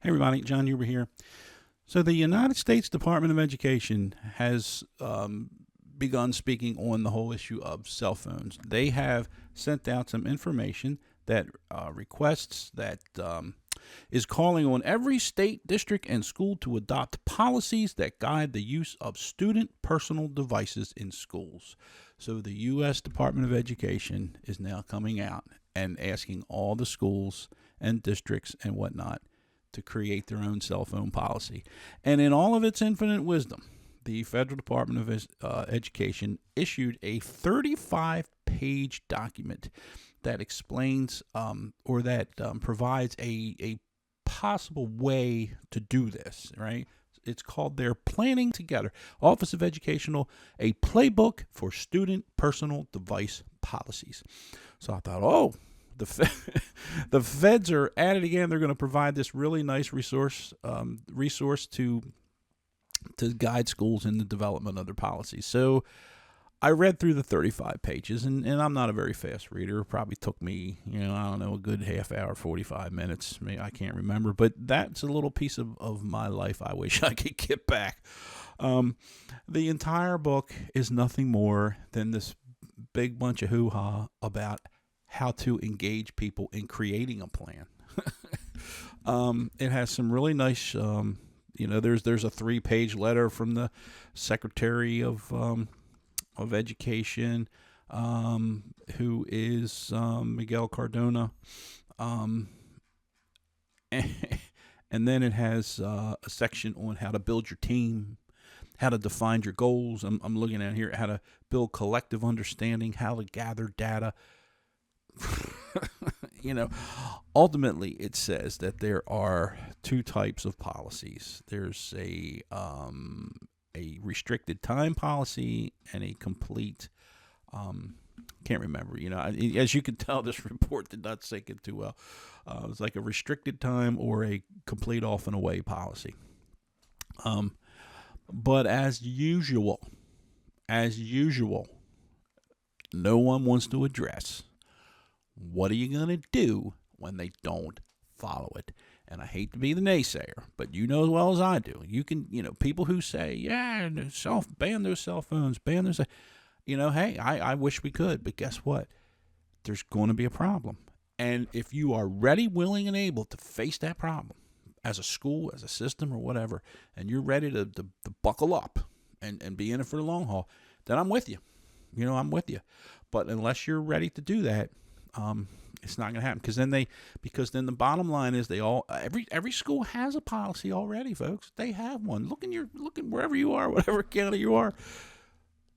Hey everybody, John Huber here. So the United States Department of Education has begun speaking on the whole issue of cell phones. They have sent out some information that requests that is calling on every state, district, and school to adopt policies that guide the use of student personal devices in schools. So the U.S. Department of Education is now coming out and asking all the schools and districts and whatnot to create their own cell phone policy. And in all of its infinite wisdom, the Federal Department of Education issued a 35-page document that explains or that provides a possible way to do this, right? It's called their Planning Together, Office of Educational, a playbook for student personal device policies. So I thought, the feds are at it again. They're going to provide this really nice resource to guide schools in the development of their policies. So I read through the 35 pages, and I'm not a very fast reader. It probably took me, a good half hour, 45 minutes. I can't remember, but that's a little piece of my life I wish I could get back. The entire book is nothing more than this big bunch of hoo-ha about how to engage people in creating a plan. It has some really nice, there's a 3-page letter from the Secretary of Education, who is Miguel Cardona, and then it has a section on how to build your team, how to define your goals. I'm looking at here how to build collective understanding, how to gather data. Ultimately it says that there are two types of policies. There's a restricted time policy and a complete can't remember. As you can tell, this report did not sink it too well. It's like a restricted time or a complete off and away policy. But as usual, no one wants to address what are you going to do when they don't follow it. And I hate to be the naysayer, but you know as well as I do. You can, people who say, ban those cell phones, ban those. Hey, I wish we could, but guess what? There's going to be a problem. And if you are ready, willing, and able to face that problem as a school, as a system, or whatever, and you're ready to buckle up and be in it for the long haul, then I'm with you. I'm with you. But unless you're ready to do that, it's not going to happen. Because then the bottom line is every school has a policy already, folks. They have one. Look wherever you are, whatever county you are.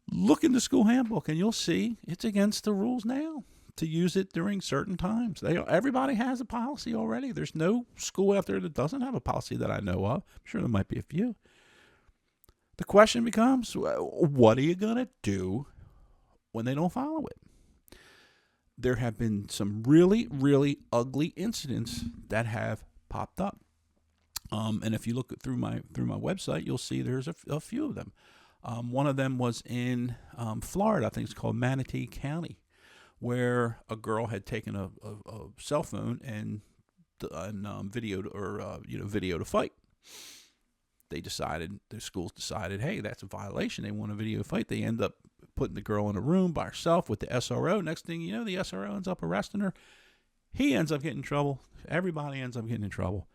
Look in the school handbook, and you'll see it's against the rules now to use it during certain times. Everybody has a policy already. There's no school out there that doesn't have a policy that I know of. I'm sure there might be a few. The question becomes, what are you going to do when they don't follow it? There have been some really, really ugly incidents that have popped up. And if you look through my website, you'll see there's a few of them. One of them was in Florida. I think it's called Manatee County, where a girl had taken a cell phone and videoed a fight. The schools decided, hey, that's a violation. They want a video fight. They end up putting the girl in a room by herself with the SRO. Next thing you know, the SRO ends up arresting her. He ends up getting in trouble. Everybody ends up getting in trouble.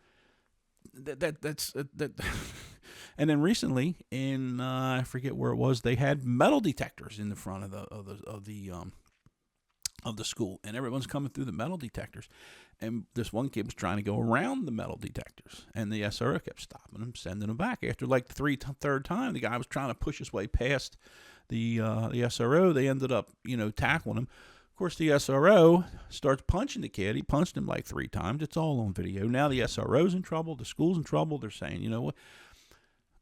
That's. And then recently, in I forget where it was, they had metal detectors in the front of the school, and everyone's coming through the metal detectors. And this one kid was trying to go around the metal detectors, and the SRO kept stopping him, sending him back. After like the third time, the guy was trying to push his way past the SRO. They ended up, tackling him. Of course, the SRO starts punching the kid. He punched him like 3 times. It's all on video. Now the SRO's in trouble. The school's in trouble. They're saying, what?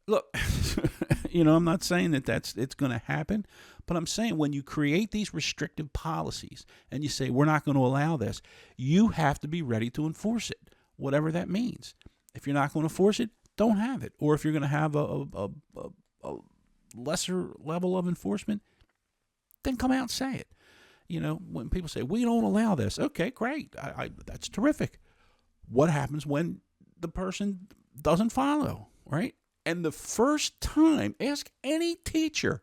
Look, I'm not saying it's going to happen, but I'm saying when you create these restrictive policies and you say, we're not going to allow this, you have to be ready to enforce it, whatever that means. If you're not going to force it, don't have it. Or if you're going to have a lesser level of enforcement, then come out and say it. When people say, we don't allow this, okay, great. That's terrific. What happens when the person doesn't follow, right? And the first time, ask any teacher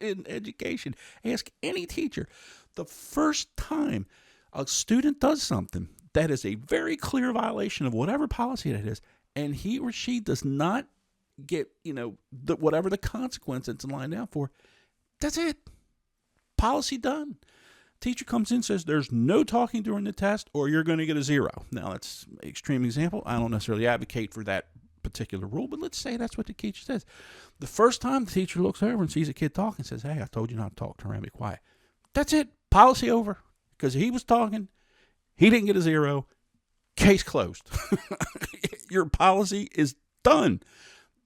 in education, ask any teacher, the first time a student does something that is a very clear violation of whatever policy that is, and he or she does not get, whatever the consequence it's lined out for, that's it. Policy done. Teacher comes in, says there's no talking during the test or you're going to get a 0. Now, that's an extreme example. I don't necessarily advocate for that particular rule, but let's say that's what the teacher says. The first time the teacher looks over and sees a kid talking and says, hey, I told you not to talk, turn around, be quiet. That's it. Policy over. Because he was talking, he didn't get a 0. Case closed. Your policy is done.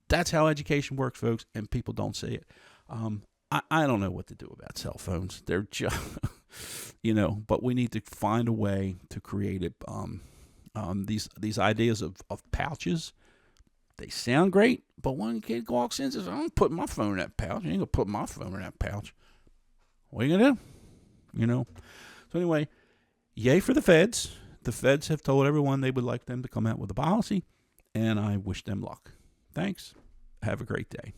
That's how education works, folks, and people don't see it. I don't know what to do about cell phones. They're just, but we need to find a way to create it. These ideas of pouches, they sound great, but one kid walks in and says, I'm putting my phone in that pouch. You ain't going to put my phone in that pouch. What are you going to do? So anyway, yay for the feds. The feds have told everyone they would like them to come out with a policy, and I wish them luck. Thanks. Have a great day.